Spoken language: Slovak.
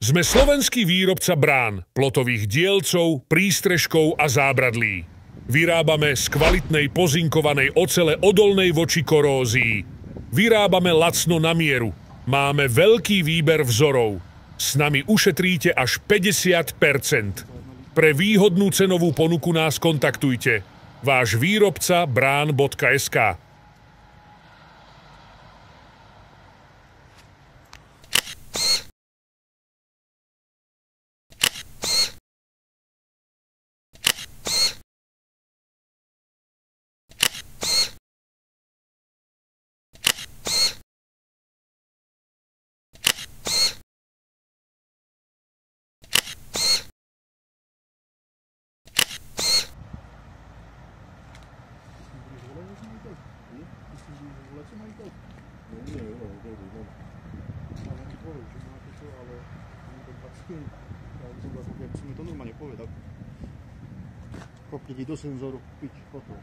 Sme slovenský výrobca brán, plotových dielcov, prístrežkov a zábradlí. Vyrábame z kvalitnej pozinkovanej ocele odolnej voči korózii. Vyrábame lacno na mieru. Máme veľký výber vzorov. S nami ušetríte až 50%. Pre výhodnú cenovú ponuku nás kontaktujte. Váš výrobca brán.sk. Musíme to normálne povedať. Kopnite do senzoru, pič, potom.